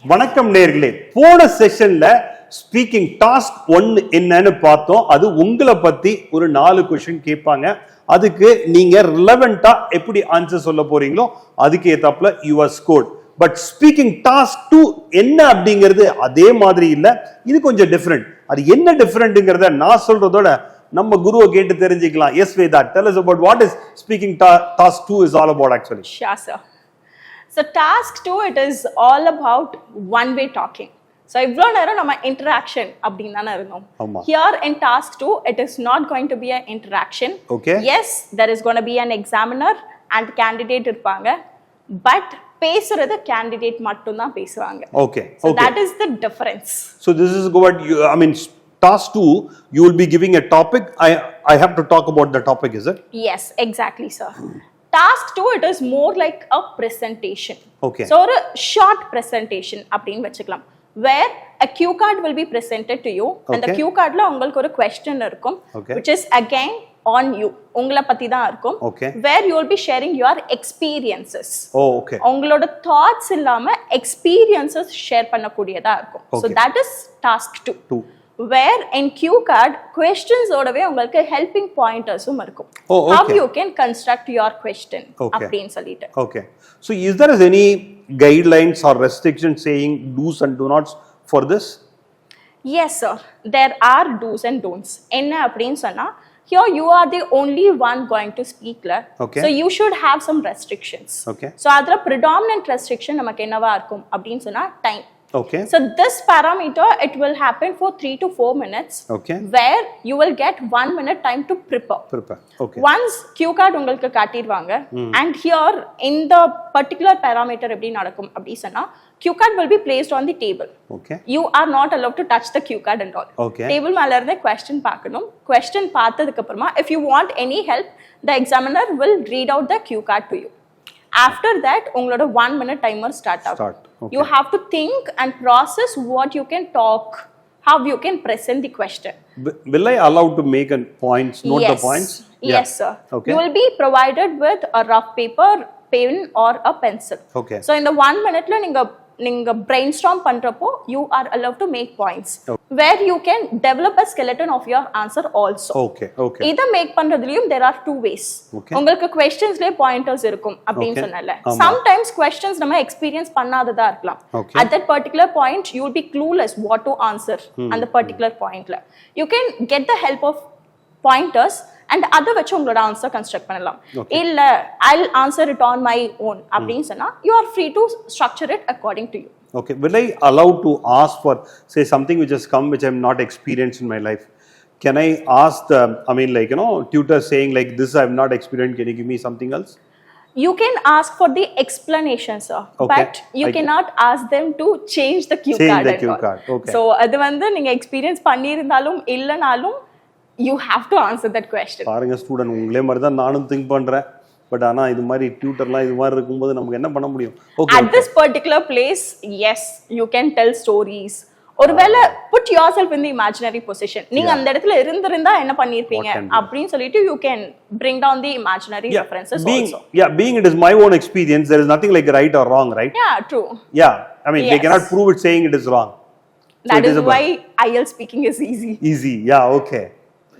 வணக்கம் நேயர்களே. போன செஷன்ல ஸ்பீக்கிங் டாஸ்க் 1 என்னன்னு பார்த்தோம். அது உங்களை பத்தி ஒரு 4 கொஸ்டின் கேட்பாங்க. அதுக்கு நீங்க ரிலவெண்டா எப்படி ஆன்சர் சொல்ல போறீங்களோ அதுக்கு ஏத்தாப்புல your score. But speaking task 2 என்ன அப்படிங்கிறது அதே மாதிரி இல்ல, இது கொஞ்சம் டிஃபரெண்ட். அது என்ன டிஃபரெண்ட்ங்கிறத நான் சொல்றதோட நம்ம குருவை கேட்டு தெரிஞ்சுக்கலாம். Yes Veda, tell us about what is speaking task 2 is all about actually. Sure, sir. So task 2, it is all about one-way talking. So இவ்வளோ நேரம் நம்ம interaction அப்படின்னு தானே இருந்தோம். Here in task 2, it is not going to be an interaction. Okay. Yes, there is going to be an examiner and candidate இருப்பாங்க. But பேசுறது candidate மட்டும் தான் பேசுவாங்க. Okay. So that is the difference. So this is what you, I mean, task 2, you will be giving a topic. I have to talk about the topic, is it? Yes, exactly, sir. Task 2, it is more like a presentation. Okay. So a short presentation அப்படின்னு வச்சுக்கலாம். Where a cue card will be presented to you. Okay. And the cue cardல உங்களுக்கு ஒரு question இருக்கும். Okay. Which is again on you. உங்களை பத்தி தான் இருக்கும். Okay. Where you will be sharing your experiences. Oh, okay. உங்களோட thoughts இல்லாம experiences share பண்ணக்கூடியதா இருக்கும். Okay. So that is task 2. Where in cue card questions ஓடவே உங்களுக்கு helping pointersum இருக்கும். Oh, okay. How you can construct your question. Okay. அப்படின்னு சொல்லிட்டு. Okay. So is there any guidelines or restrictions saying do's and do nots for this? Yes, sir. There are do's and don'ts. என்ன அப்படின்னு சொன்னா, here you are the only one going to speak. Okay. So you should have some restrictions. Okay. So அதுல predominant restriction நமக்கு என்னவா இருக்கும் அப்படின்னு சொன்னா time. Okay. So this parameter, it will happen for 3 to 4 minutes. Okay. Where you will get 1 minute time to prepare. Okay. Once cue card உங்களுக்கு காட்டிடுவாங்க, and here in the particular parameter எப்படி நடக்கும் அப்படி சொன்னா, cue card will be placed on the table. Okay. You are not allowed to touch the cue card and all. Okay. Table மேல இருந்தே question பார்க்கணும். Question பார்த்ததுக்கு அப்புறமா, if you want any help, the examiner will read out the cue card to you. After that, உங்களோட 1 minute timer start. Okay. You have to think and process what you can talk, how you can present the question. Will I allow to make points, note the points? Yes, sir. Okay. You will be provided with a rough paper, pen or a pencil. Okay. So in the 1 minute la நீங்க brainstorm பண்றப்போ you are allowed to make points. Okay. Where you can develop a skeleton of your answer also. Okay. Okay. இத make பண்றதுலயும் there are 2 ways. Okay. உங்களுக்கு questionsலயே pointers இருக்கும் அப்படினு சொன்னல. Sometimes questions நம்ம experience பண்ணாததா இருக்கலாம். Okay. At that particular point you will be clueless what to answer on the particular point la. You can get the help of pointers and அதை வச்சு உங்களோட answer construct பண்ணலாம். இல்ல I'll answer it on my own அப்படின்னு சொன்னா you are free to structure it according to you. Okay. Will I allow to ask for, say, something which has come which I'm not experienced in my life? Can I ask the, tutor saying like this I've not experienced, can you give me something else? You can ask for the explanation, sir. Okay. But you cannot ask them to change the cue card. Change the cue card. Okay. So அது வந்து நீங்க experience பண்ணியிருந்தாலும் இல்லனாலும் you have to answer that question. பாருங்க student, உங்களே மாதிரி தான் நானும் திங்க் பண்றேன். பட் ஆனா இது மாதிரி டியூட்டர்லாம் இது மாதிரி இருக்கும்போது நமக்கு என்ன பண்ண முடியும்? Okay. At this particular place, yes, you can tell stories. ஒருவேளை put yourself in the imaginary position. நீங்க அந்த இடத்துல இருந்திருந்தா என்ன பண்ணிருப்பீங்க அப்படினு சொல்லிட்டு you can bring down the imaginary references also. Being it is my own experience, there is nothing like right or wrong, right? Yeah, true. Yeah, I mean, they cannot prove it saying it is wrong. That is why Ielts speaking is easy. Easy, yeah, okay.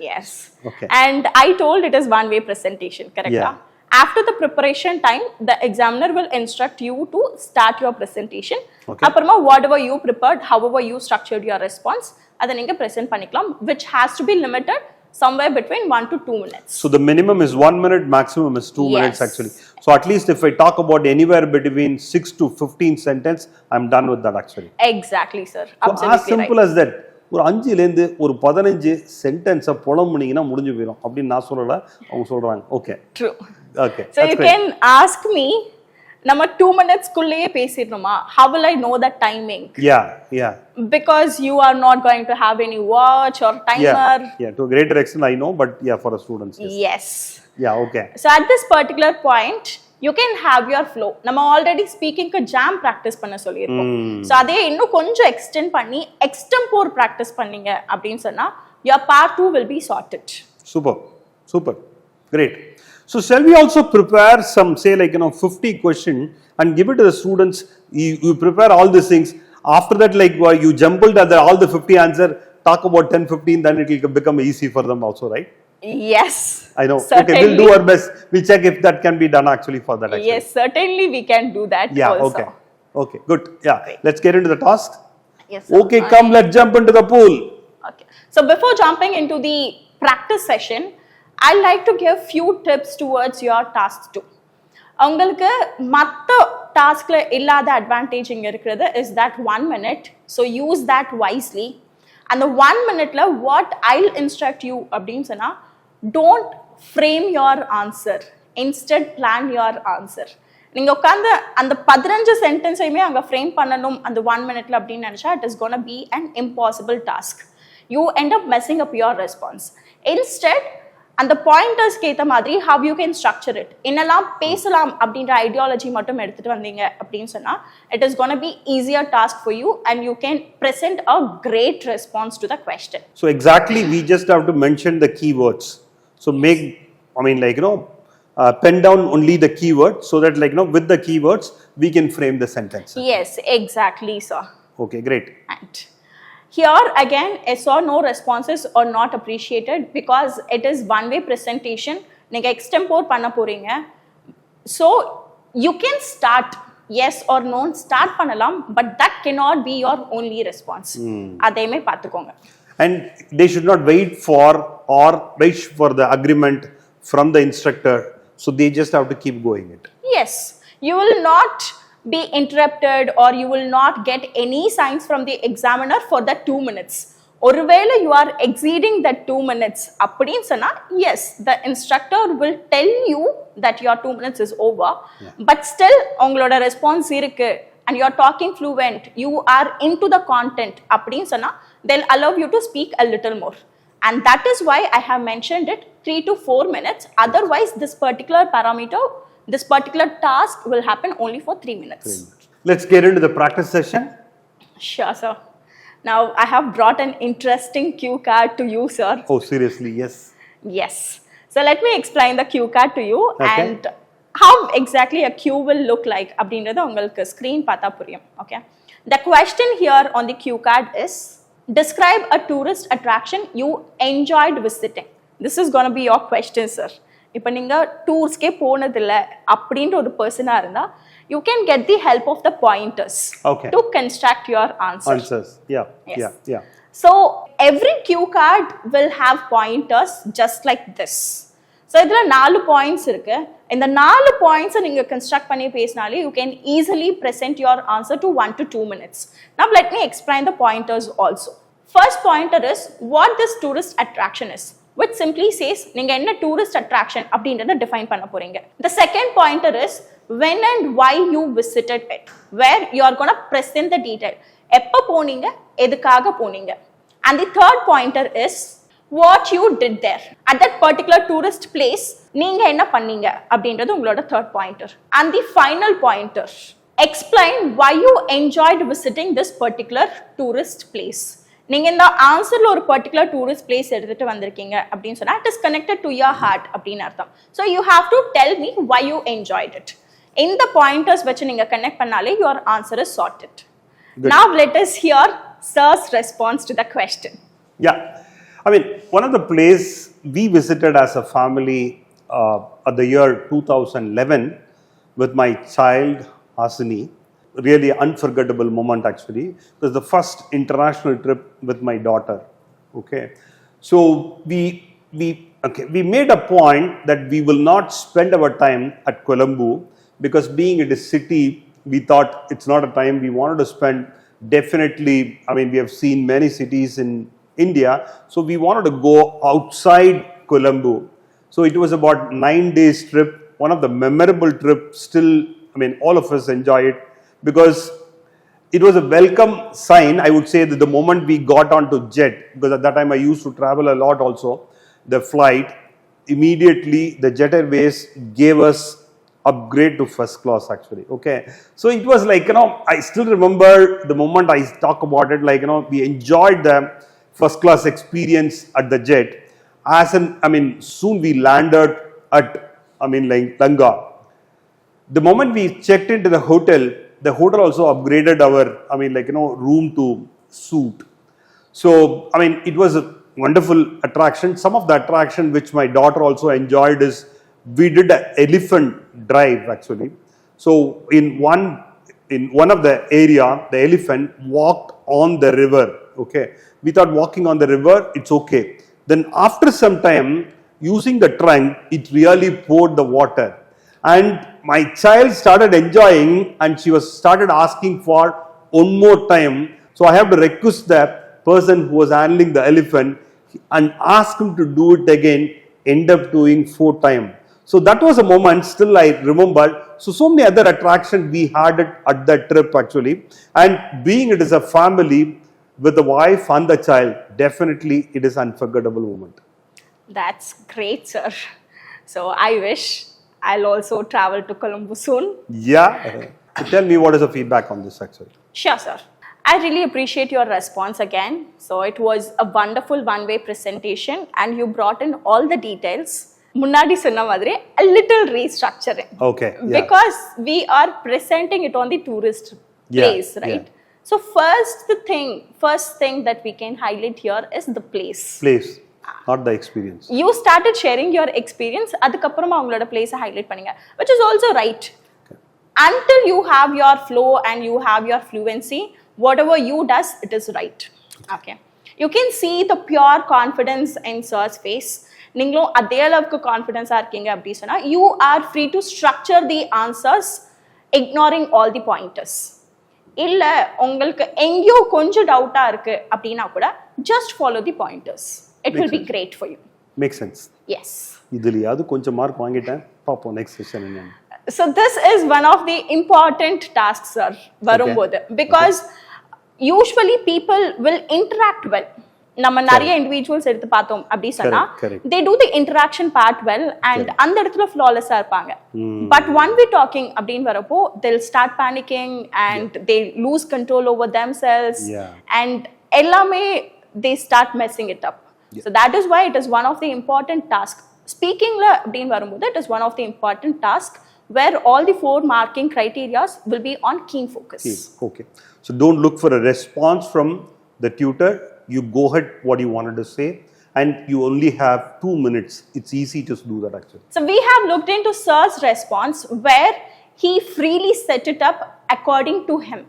Yes. Okay. And I told it is one-way presentation, correct? Yeah. After the preparation time, the examiner will instruct you to start your presentation. Okay. Apparama whatever you prepared, however you structured your response, adha neenga present panikalam, which has to be limited somewhere between 1 to 2 minutes. So the minimum is 1 minute, maximum is 2 minutes actually. So at least if I talk about anywhere between 6 to 15 sentence, I'm done with that actually. Exactly, sir. So as simple as that. ஒரு 5லேருந்து ஒரு 15 சென்டென்ஸை புலம்புனீங்கன்னா முடிஞ்சு போயிடும் அப்படின்னு நான் சொல்லல, அவங்க சொல்றாங்க. Okay, true. Okay. So you can ask me, நம்ம 2 minutes குள்ளேயே பேசிடணுமா? How will I know the timing? Yeah. Because you are not going to have any watch or timer. Yeah. To a greater extent I know, but yeah, for the students. Yes. Yeah, okay. So at this particular point, you can have your flow. நம்ம already ஸ்பீக்கிங்க்கு jam practice பண்ண சொல்லியிருக்கோம். So அதே இன்னும் கொஞ்சம் extend பண்ணி எக்ஸ்டெம்போர் practice பண்ணீங்க அப்படின்னு சொன்னா your part 2 will be sorted. Super. Great. So shall we also prepare some, say, 50 question and give it to the students? You prepare all these things. After that, like you jumbled at all the 50 answer, talk about 10, 15, then it will become easy for them also, right? Yes. I know. Certainly. Okay, we'll do our best. We'll check if that can be done actually for that. Actually. Yes, certainly we can do that Yeah, also. okay. Okay, good. Yeah, Great. let's get into the task. Yes, sir. Okay, come, let's jump into the pool. Okay. So before jumping into the practice session, I'd like to give few tips towards your task 2. உங்களுக்கு மற்ற டாஸ்க்ல இல்லாத advantage இங்க இருக்கிறது is that 1 minute. So use that wisely. அந்த 1 minuteல what Jal instruct you அப்படின்னு சொன்னா, don't frame your answer, instead plan your answer. நீங்க உட்காந்து அந்த 15 சென்டென்ஸையுமே அங்க ஃப்ரேம் பண்ணணும் அந்த 1 minuteல அப்படின்னு நினைச்சா it is gonna be an impossible task. You end up messing up your response. Instead அந்த பாயிண்டர்ஸ்க்கு ஏற்ற மாதிரி how you can structure it, என்னெல்லாம் பேசலாம் அப்படின்ற ஐடியாலஜி மட்டும் எடுத்துட்டு வந்தீங்க அப்படின்னு சொன்னா it is gonna be easier task for you and you can present a great response to the question. So exactly, we just have to mention the keywords. So make, I mean, like, pen down only the keywords so that, like, with the keywords we can frame the sentence. Yes, exactly, sir. Okay, great. And here again, yes or no responses are not appreciated because it is one way presentation. நீங்க extempore பண்ண போறீங்க. So you can start yes or no, start பண்ணலாம், but that cannot be your only response. அதையுமே பார்த்துக்கோங்க. And they should not wait for the agreement from the instructor. So they just have to keep going it. Yes, you will not be interrupted or you will not get any signs from the examiner for that 2 minutes. ஒருவேளை you are exceeding that 2 minutes அப்படின்னு சொன்னா, yes, the instructor will tell you that your 2 minutes is over, but still உங்களோட response இருக்கு and you are talking fluent, you are into the content அப்படின்னு சொன்னா they'll allow you to speak a little more. And that is why I have mentioned it 3 to 4 minutes. Otherwise, this particular parameter, this particular task will happen only for 3 minutes. Let's get into the practice session. Sure, sir. Now, I have brought an interesting cue card to you, sir. Oh, seriously? Yes. Yes. So, let me explain the cue card to you and how exactly a cue will look like. அப்படின்றது உங்களுக்கு screen பார்த்தா புரியும். Okay. The question here on the cue card is, describe a tourist attraction you enjoyed visiting. This is going to be your question, sir. இப்போ நீங்க டூர்ஸ்க்கே போனதில்லை அப்படின்ற ஒரு பர்சனா இருந்தா you can get the help of the pointers to construct your answers. Yeah. So every cue card will have pointers just like this. So இதுல 4 points இருக்கு. இந்த 4 points நீங்க construct பண்ணி பேசினாலே you can easily present your answer to 1 to 2 minutes. Now let me explain the pointers also. First pointer is what this tourist attraction is, which simply says நீங்க என்ன tourist attraction அப்படின்றத define பண்ண போறீங்க. The second pointer is when and why you visited it, where you are going to present the detail. எப்ப போனீங்க, எதுக்காக போனீங்க. And the third pointer is what you did there at that particular tourist place. நீங்க என்ன பண்ணீங்க அப்படின்றது உங்களோட third pointer. And the final pointer, explain why you enjoyed visiting this particular tourist place. நீங்க இந்த ஆன்சர்ல ஒரு பர்டிகுலர் டூரிஸ்ட் பிளேஸ் எடுத்துட்டு வந்திருக்கீங்க அப்படின்னு சொன்னா it is connected to your heart அப்படின்னு அர்த்தம். So you have to tell me why you enjoyed it. இந்த பாயிண்டர்ஸ் வச்சு நீங்க கனெக்ட் பண்ணாலே your answer is sorted. Now let us hear sir's response to the question. Yeah, I mean, one of the place we visited as a family at the year 2011 with my child Hasini. Really unforgettable moment actually. It was the first international trip with my daughter. Okay, so we made a point that we will not spend our time at Colombo because being it a city, we thought it's not a time we wanted to spend. Definitely, I mean, we have seen many cities in India, so we wanted to go outside Colombo. So it was about 9 days trip, one of the memorable trips. Still, I mean, all of us enjoy it. Because it was a welcome sign, I would say, that the moment we got onto jet, because at that time I used to travel a lot also, the flight, immediately the Jet Airways gave us upgrade to first class actually. Okay, so it was like, I still remember the moment I talk about it, like, we enjoyed the first class experience at the jet. Soon we landed at, like Langa. The moment we checked into the hotel, the hotel also upgraded our, room to suit. So, it was a wonderful attraction. Some of the attraction which my daughter also enjoyed is we did an elephant drive actually. So, in one of the area, the elephant walked on the river. Okay, we thought walking on the river, it's okay. Then after some time, using the trunk, it really poured the water. And my child started enjoying and she started asking for one more time. So I have to request the person who was handling the elephant and ask him to do it again, end up doing 4 times. So that was a moment still I remember. So many other attractions we had at that trip actually. And being it is a family with the wife and the child, definitely it is unforgettable moment. That's great, sir. So I wish I'll also travel to Colombo soon. Yeah. Tell me what is the feedback on this actually. Sure, sir. I really appreciate your response again. So it was a wonderful one-way presentation and you brought in all the details. முன்னாடி சொன்ன மாதிரி a little restructuring. Okay. Yeah. Because we are presenting it on the tourist place, right? Yeah. So first thing that we can highlight here is the place. Place, not the experience. You started sharing your experience. அதுக்கப்புறமா உங்களோட place highlight பண்ணீங்க, which is also right. Okay. Until you have your flow and you have your fluency, whatever you does, it is right. Okay. You can see the pure confidence in sir's face. நீங்களும் அதே அளவுக்கு கான்ஃபிடென்ஸா இருக்கீங்க அப்படி சொன்னா you are free to structure the answers ignoring all the pointers. இல்ல உங்களுக்கு எங்கேயோ கொஞ்சம் டவுட்டா இருக்கு அப்படின்னா கூட just follow the pointers. It will be great for you. Makes sense. Yes. இதுலயாவது கொஞ்சம் மார்க் வாங்கிட்டேன். பாப்போம் நெக்ஸ்ட் செஷன் என்ன. So this is one of the important tasks, sir, வரும்போது. Because usually people will interact well. நம்ம நிறைய individuals எடுத்து பார்த்தோம் அப்படி சொன்னா they do the interaction part well and அந்த இடத்துல flawless ஆ இருப்பாங்க. But one we talking அப்படின்னு வரப்போ they'll start panicking and they lose control over themselves and எல்லாமே they start messing it up. So that is why it is one of the important task. Speakingல அப்படின்னு வரும்போது it is one of the important task where all the 4 marking criteria will be on keen focus. Okay. So don't look for a response from the tutor. You go ahead what you wanted to say and you only have 2 minutes. It's easy to do that actually. So we have looked into sir's response where he freely set it up according to him.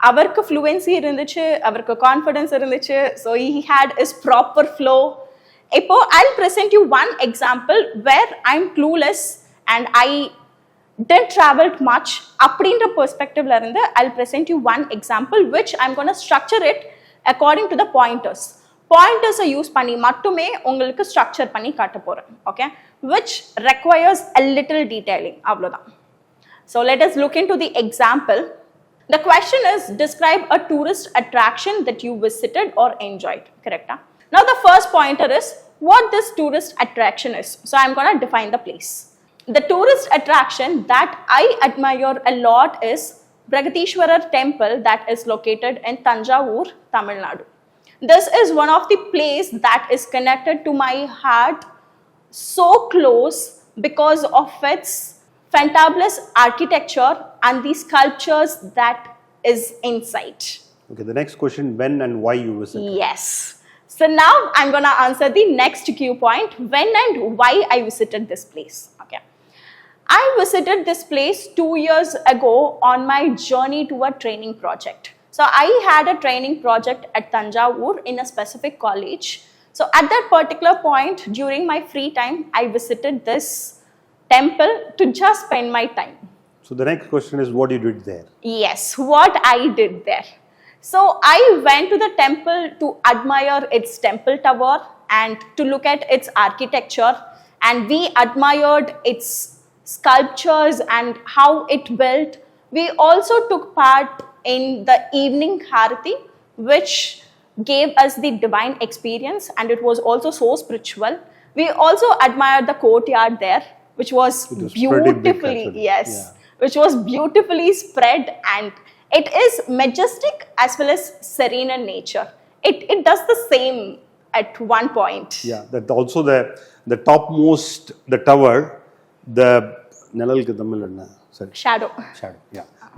அவருக்கு fluency இருந்துச்சு, அவருக்கு confidence இருந்துச்சு, so he had his proper flow. இப்போ I'll present you one example where I'm clueless and I didn't travel much. அப்படின்ற perspectiveல இருந்து I'll present you one example which I'm going to structure it according to the pointers. Pointers use பண்ணி மட்டுமே உங்களுக்கு structure பண்ணி காட்ட போறேன். Okay, which requires a little detailing. அவ்வளவுதான். So let us look into the example. The question is describe a tourist attraction that you visited or enjoyed. Correct? Now the first pointer is what this tourist attraction is. So I'm going to define the place. The tourist attraction that I admire a lot is Bragatishwarar temple that is located in Tanjavur, Tamil Nadu. This is one of the place that is connected to my heart so close because of its fantabulous architecture and the sculptures that is inside. Okay, the next question, when and why you visited? Yes. So now I'm going to answer the next cue point, when and why I visited this place. Okay. I visited this place 2 years ago on my journey to a training project. So I had a training project at Tanjavur in a specific college. So at that particular point during my free time, I visited this temple to just spend my time. So the next question is what you did there? Yes, what I did there. So I went to the temple to admire its temple tower and to look at its architecture, and we admired its sculptures and how it built. We also took part in the evening harati, which gave us the divine experience and it was also so spiritual. We also admired the courtyard there, which was beautifully, which was beautifully spread and it is majestic as well as serene in nature. It does the same at one point. Yeah, that also the topmost, the tower, the shadow.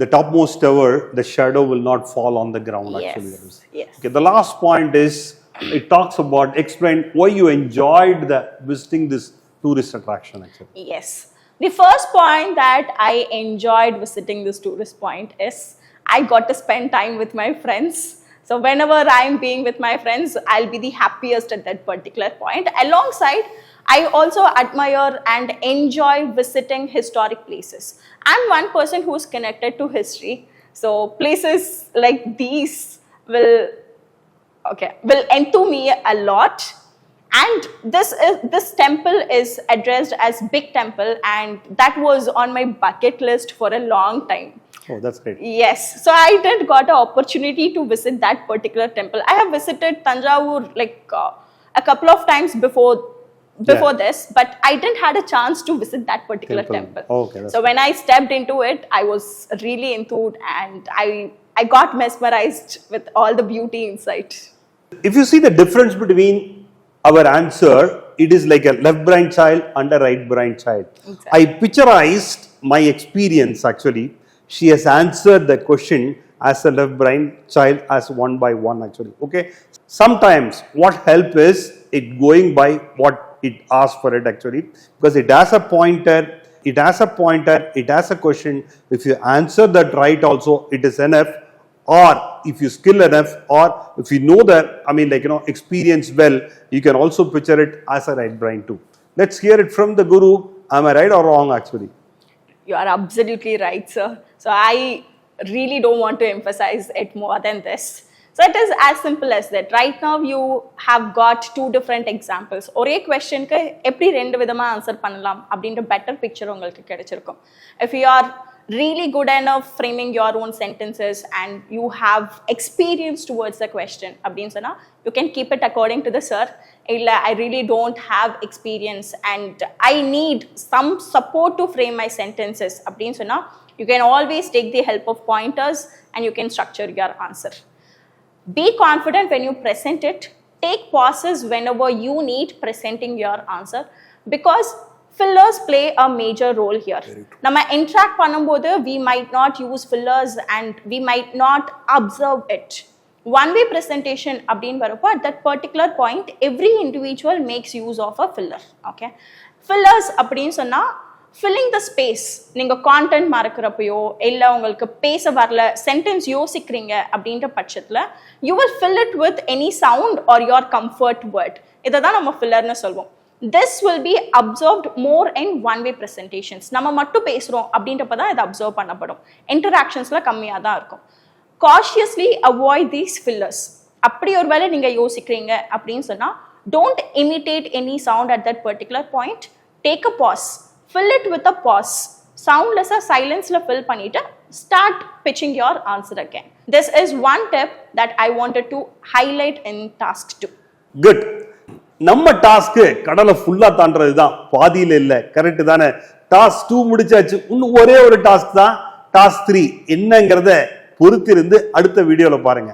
the topmost tower, the shadow will not fall on the ground. Actually, Yes. okay. The last point is it talks about explain why you enjoyed the visiting this tourist attraction. Actually, Yes. The first point that I enjoyed visiting this tourist point is I got to spend time with my friends. So whenever I'm being with my friends, I'll be the happiest at that particular point. Alongside, I also admire and enjoy visiting historic places. I'm one person who's connected to history. So places like these will enthuse me a lot. And this temple is addressed as Big Temple, and that was on my bucket list for a long time. oh, that's great. Yes, so I did got an opportunity to visit that particular temple. I have visited Tanjavur like a couple of times before this, but I didn't had a chance to visit that particular temple. Okay, so when I stepped into it, I was really enthused, and I got mesmerized with all the beauty inside. If you see the difference between our answer, it is like a left brain child and a right brain child. Exactly. I picturized my experience actually. She has answered the question as a left brain child as one by one actually. Okay. Sometimes what help is it going by what it asks for it actually, because it has a pointer, it has a question. If you answer that right also, it is enough. Or if you skill enough, or if you know that, experience well, you can also picture it as a right brain too. Let's hear it from the Guru. Am I right or wrong actually? You are absolutely right, sir. So I really don't want to emphasize it more than this. So it is as simple as that. Right now you have got two different examples. ஒரே questionக்கு எப்படி ரெண்டு விதமா answer பண்ணலாம் அப்படின்ற better picture உங்களுக்கு கிடைச்சிருக்கும். If you are really good enough framing your own sentences and you have experience towards the question அப்படின்னு சொன்னா you can keep it according to the sir. இல்ல I really don't have experience and I need some support to frame my sentences அப்படின்னு சொன்னா you can always take the help of pointers and you can structure your answer. Be confident when you present it. Take pauses whenever you need presenting your answer, because fillers play a major role here. Nama interact பண்ணும்போது we might not use fillers and we might not observe it. One way presentation அப்படினு வரப்போ at that particular point every individual makes use of a filler. Okay, fillers அப்படினு சொன்னா filling the space. நீங்க content மறக்கறப்பயோ இல்ல உங்களுக்கு பேச வரல sentence யோசிக்கிறீங்க அப்படின்ற பட்சத்துல you will fill it with any sound or your comfort word. இத தான் நம்ம fillerனு சொல்வோம். This will be observed more in one way presentations. நம்ம மட்டும் பேசுறோம் அப்படின்றப்ப தான் இது அப்சர்வ் பண்ணப்படும். இன்டராக்ஷன்ஸ்ல கம்மியா தான் இருக்கும். Cautiously avoid these fillers. அப்படி ஒருவேளை நீங்க யோசிக்கிறீங்க அப்படின்னு சொன்னா don't imitate any sound at that particular point. Take a pause. Fill it with a pause. Soundless silenceல fill பண்ணிட்டு start pitching your answer again. This is one tip that I wanted to highlight in task 2. Good. நம்ம task கடலை ஃபுல்லா தாண்டறது தான், பாதியில இல்ல. Correct தானே? Task 2 முடிச்சாச்சு. இன்னும் ஒரே ஒரு டாஸ்க் தான், டாஸ்க் 3 என்னங்கறத பொறுத்திருந்து அடுத்த வீடியோல பாருங்க.